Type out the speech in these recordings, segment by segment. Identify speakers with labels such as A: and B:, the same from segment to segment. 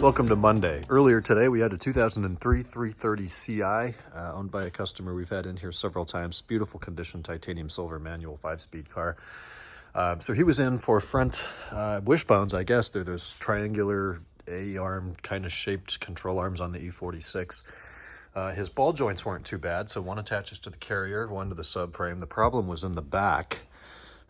A: Welcome to Monday. Earlier today, we had a 2003 330 Ci owned by a customer we've had in here several times. Beautiful condition, titanium silver manual 5-speed car. So he was in for front wishbones, I guess. They're those triangular A-arm kind of shaped control arms on the E46. His ball joints weren't too bad, so one attaches to the carrier, one to the subframe. The problem was in the back.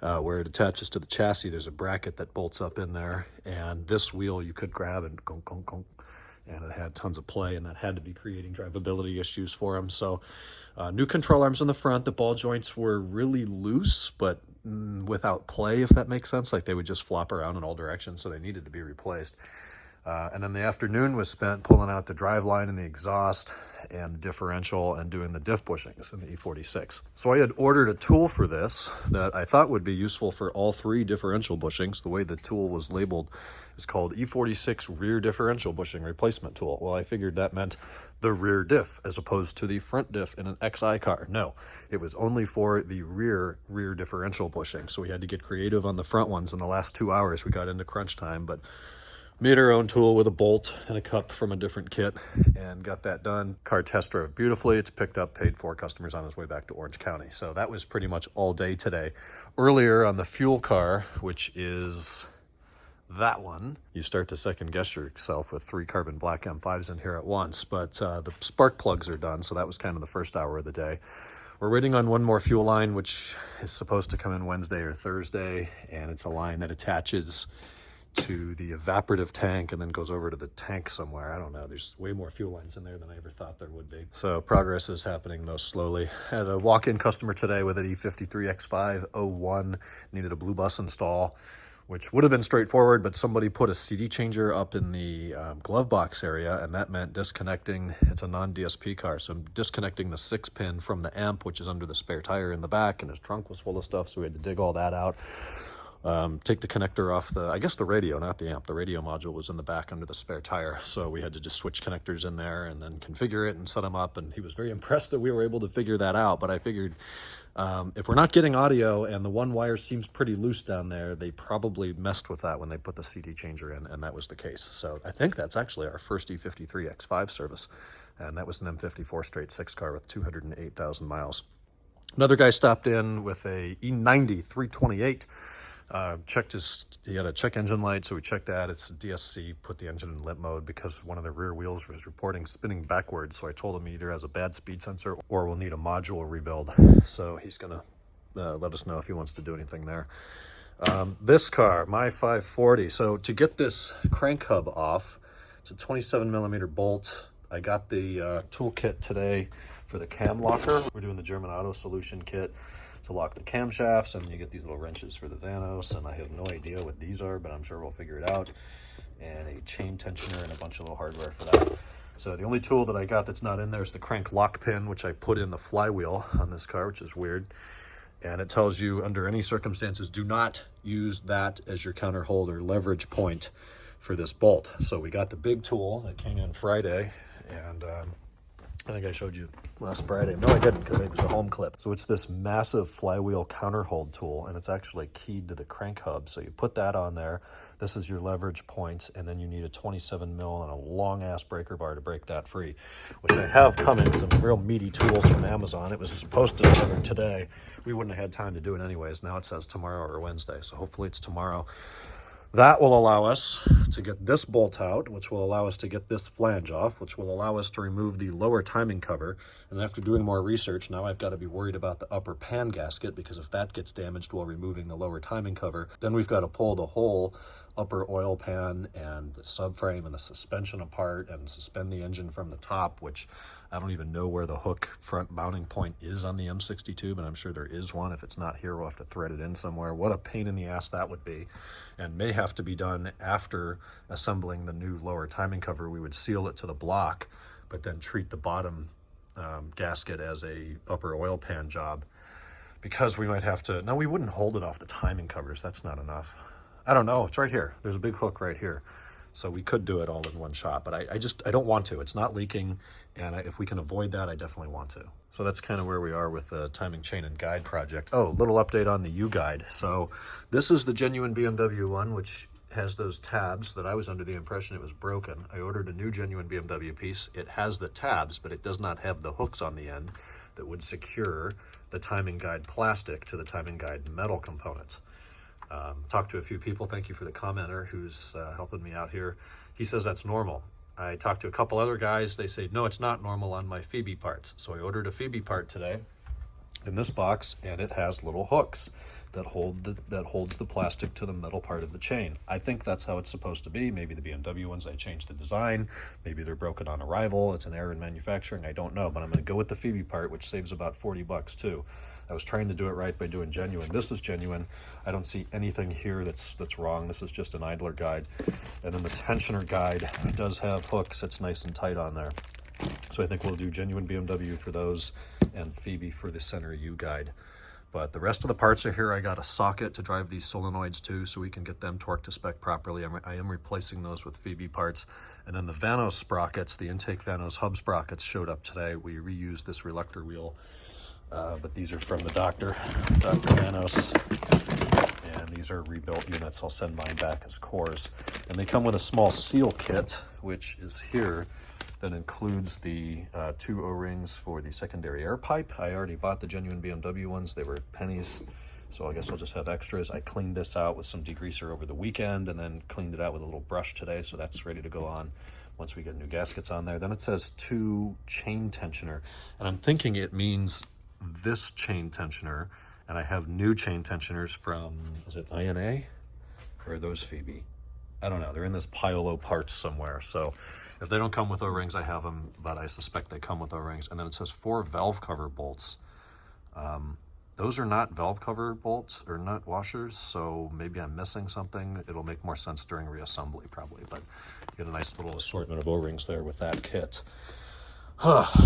A: Where it attaches to the chassis, there's a bracket that bolts up in there, and this wheel you could grab and gong, gong, gong, and it had tons of play, and that had to be creating drivability issues for him. So new control arms in the front. The ball joints were really loose, but without play, if that makes sense. Like they would just flop around in all directions, so they needed to be replaced. And then the afternoon was spent pulling out the driveline and the exhaust and the differential and doing the diff bushings in the E46. So I had ordered a tool for this that I thought would be useful for all three differential bushings. The way the tool was labeled is called E46 Rear Differential Bushing Replacement Tool. Well, I figured that meant the rear diff as opposed to the front diff in an XI car. No, it was only for the rear differential bushing. So we had to get creative on the front ones. In the last 2 hours, we got into crunch time, but made our own tool with a bolt and a cup from a different kit and got that done. Car test drove beautifully. It's picked up, paid for, customers on his way back to Orange County. So that was pretty much all day today. Earlier on the fuel car, which is that one, you start to second guess yourself with 3 carbon black M5s in here at once, but the spark plugs are done. So that was kind of the first hour of the day. We're waiting on one more fuel line, which is supposed to come in Wednesday or Thursday. And it's a line that attaches to the evaporative tank and then goes over to the tank somewhere. I don't know. There's way more fuel lines in there than I ever thought there would be. So progress is happening, though, slowly. Had a walk-in customer today with an E53 X5 01. Needed a blue bus install, which would have been straightforward, but somebody put a CD changer up in the glove box area, and that meant disconnecting. It's a non-DSP car, so I'm disconnecting the 6-pin from the amp, which is under the spare tire in the back, and his trunk was full of stuff, so we had to dig all that out. Take the connector off I guess the radio, not the amp. The radio module was in the back under the spare tire. So we had to just switch connectors in there and then configure it and set them up. And he was very impressed that we were able to figure that out. But I figured if we're not getting audio and the one wire seems pretty loose down there, they probably messed with that when they put the CD changer in, and that was the case. So I think that's actually our first E53 X5 service. And that was an M54 straight 6 car with 208,000 miles. Another guy stopped in with a E90 328. He had a check engine light, so we checked that. It's a DSC, put the engine in limp mode because one of the rear wheels was reporting spinning backwards. So I told him he either has a bad speed sensor or we'll need a module rebuild. So he's gonna let us know if he wants to do anything there. This car, my 540. So to get this crank hub off, it's a 27 millimeter bolt. I got the toolkit today for the cam locker. We're doing the German Auto Solution kit to lock the camshafts, and you get these little wrenches for the Vanos, and I have no idea what these are, but I'm sure we'll figure it out, and a chain tensioner and a bunch of little hardware for that. So the only tool that I got that's not in there is the crank lock pin, which I put in the flywheel on this car, which is weird. And it tells you under any circumstances, do not use that as your counter hold or leverage point for this bolt. So we got the big tool that came in Friday, and I think I showed you last Friday. No, I didn't, because it was a home clip. So it's this massive flywheel counterhold tool, and it's actually keyed to the crank hub. So you put that on there. This is your leverage points, and then you need a 27 mil and a long-ass breaker bar to break that free, which I have coming, some real meaty tools from Amazon. It was supposed to deliver today. We wouldn't have had time to do it anyways. Now it says tomorrow or Wednesday, so hopefully it's tomorrow. That will allow us to get this bolt out, which will allow us to get this flange off, which will allow us to remove the lower timing cover. And after doing more research, now I've got to be worried about the upper pan gasket, because if that gets damaged while removing the lower timing cover, then we've got to pull the whole upper oil pan and the subframe and the suspension apart and suspend the engine from the top, which I don't even know where the hook front mounting point is on the M62, but I'm sure there is one. If it's not here, we'll have to thread it in somewhere. What a pain in the ass that would be, and may have to be done after assembling the new lower timing cover. We would seal it to the block, but then treat the bottom gasket as a upper oil pan job, because we might have to, no, we wouldn't hold it off the timing covers. That's not enough. I don't know. It's right here. There's a big hook right here. So we could do it all in one shot, but I don't want to. It's not leaking, and if we can avoid that, I definitely want to. So that's kind of where we are with the timing chain and guide project. Oh, little update on the U-guide. So this is the genuine BMW one, which has those tabs that I was under the impression it was broken. I ordered a new genuine BMW piece. It has the tabs, but it does not have the hooks on the end that would secure the timing guide plastic to the timing guide metal components. Talked to a few people. Thank you for the commenter who's helping me out here. He says that's normal. I talked to a couple other guys. They say, no, it's not normal on my Febi parts. So I ordered a Febi part today in this box, and it has little hooks that holds the plastic to the metal part of the chain. I think that's how it's supposed to be. Maybe the BMW ones, they changed the design. Maybe they're broken on arrival. It's an error in manufacturing. I don't know, but I'm going to go with the Febi part, which saves about 40 bucks too. I was trying to do it right by doing genuine. This is genuine. I don't see anything here that's wrong. This is just an idler guide. And then the tensioner guide does have hooks. It's nice and tight on there. So I think we'll do genuine BMW for those and Febi for the center U guide. But the rest of the parts are here. I got a socket to drive these solenoids to so we can get them torqued to spec properly. I am replacing those with Febi parts. And then the Vanos sprockets, the intake Vanos hub sprockets showed up today. We reused this reluctor wheel, but these are from the Dr. Vanos. And these are rebuilt units. I'll send mine back as cores. And they come with a small seal kit, which is here, that includes the 2 O-rings for the secondary air pipe. I already bought the genuine BMW ones. They were pennies, so I guess I'll just have extras. I cleaned this out with some degreaser over the weekend and then cleaned it out with a little brush today, so that's ready to go on once we get new gaskets on there. Then it says 2 chain tensioner, and I'm thinking it means this chain tensioner, and I have new chain tensioners from, is it INA? Or are those Febi? I don't know. They're in this pile of parts somewhere, so if they don't come with O-rings, I have them, but I suspect they come with O-rings. And then it says 4 valve cover bolts. Those are not valve cover bolts or nut washers, so maybe I'm missing something. It'll make more sense during reassembly probably, but you get a nice little assortment of O-rings there with that kit.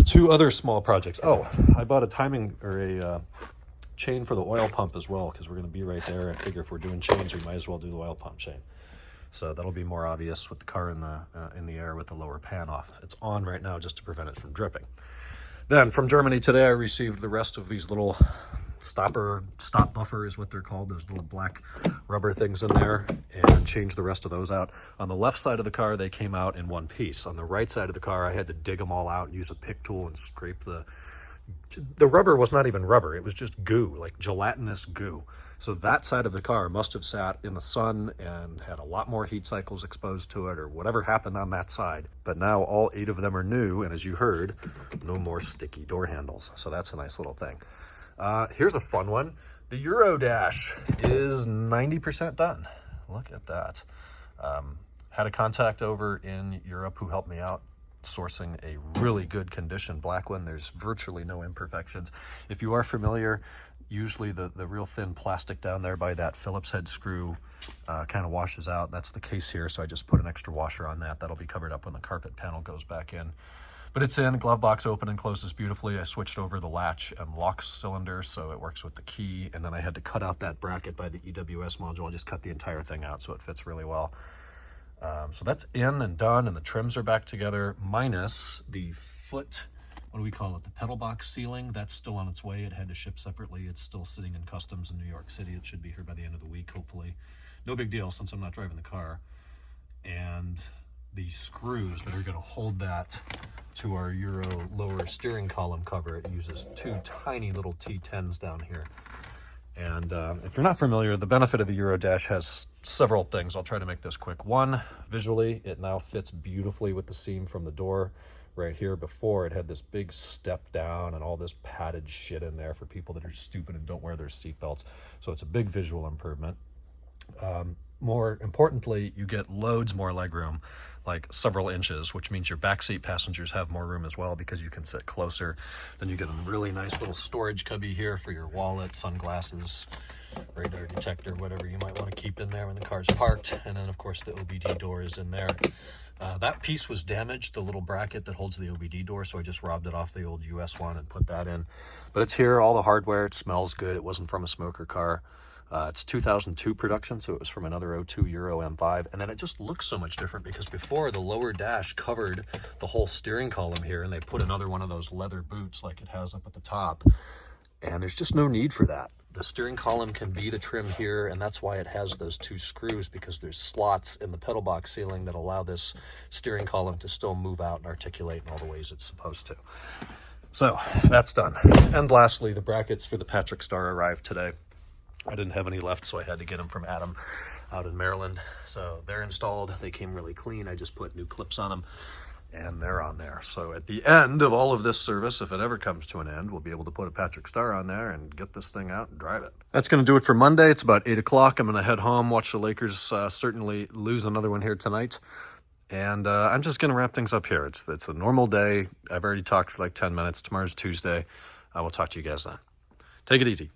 A: 2 other small projects. Oh, I bought a timing or a chain for the oil pump as well, because we're going to be right there. I figure if we're doing chains, we might as well do the oil pump chain. So that'll be more obvious with the car in the air with the lower pan off. It's on right now just to prevent it from dripping. Then from Germany today, I received the rest of these little stop buffer is what they're called, those little black rubber things in there, and changed the rest of those out. On the left side of the car, they came out in one piece. On the right side of the car, I had to dig them all out and use a pick tool and scrape the rubber was not even rubber. It was just goo, like gelatinous goo. So that side of the car must have sat in the sun and had a lot more heat cycles exposed to it or whatever happened on that side. But now all 8 of them are new, and as you heard, no more sticky door handles. So that's a nice little thing. Here's a fun one. The Euro dash is 90% done. Look at that. Had a contact over in Europe who helped me out sourcing a really good condition black one. There's virtually no imperfections. If you are familiar, usually the real thin plastic down there by that Phillips head screw kind of washes out. That's the case here, so I just put an extra washer on that. That'll be covered up when the carpet panel goes back in. But it's in, glove box open and closes beautifully. I switched over the latch and lock cylinder so it works with the key, and then I had to cut out that bracket by the EWS module. I just cut the entire thing out so it fits really well. So that's in and done, and the trims are back together, minus the foot, what do we call it, the pedal box sealing. That's still on its way. It had to ship separately. It's still sitting in customs in New York City. It should be here by the end of the week, hopefully. No big deal since I'm not driving the car. And the screws that are going to hold that to our Euro lower steering column cover, it uses 2 tiny little T10s down here. And if you're not familiar, the benefit of the Euro dash has several things. I'll try to make this quick. One, visually, it now fits beautifully with the seam from the door right here. Before, it had this big step down and all this padded shit in there for people that are stupid and don't wear their seatbelts. So it's a big visual improvement. More importantly, you get loads more legroom, like several inches, which means your backseat passengers have more room as well because you can sit closer. Then you get a really nice little storage cubby here for your wallet, sunglasses, radar detector, whatever you might want to keep in there when the car's parked. And then, of course, the OBD door is in there. That piece was damaged, the little bracket that holds the OBD door, so I just robbed it off the old US one and put that in. But it's here, all the hardware, it smells good. It wasn't from a smoker car. It's 2002 production, so it was from another 02 Euro M5. And then it just looks so much different because before, the lower dash covered the whole steering column here, and they put another one of those leather boots like it has up at the top. and there's just no need for that. The steering column can be the trim here, and that's why it has those 2 screws, because there's slots in the pedal box ceiling that allow this steering column to still move out and articulate in all the ways it's supposed to. So that's done. And lastly, the brackets for the Patrick Star arrived today. I didn't have any left, so I had to get them from Adam out in Maryland. So they're installed. They came really clean. I just put new clips on them, and they're on there. So at the end of all of this service, if it ever comes to an end, we'll be able to put a Patrick Star on there and get this thing out and drive it. That's going to do it for Monday. It's about 8 o'clock. I'm going to head home, watch the Lakers certainly lose another one here tonight. And I'm just going to wrap things up here. It's a normal day. I've already talked for like 10 minutes. Tomorrow's Tuesday. I will talk to you guys then. Take it easy.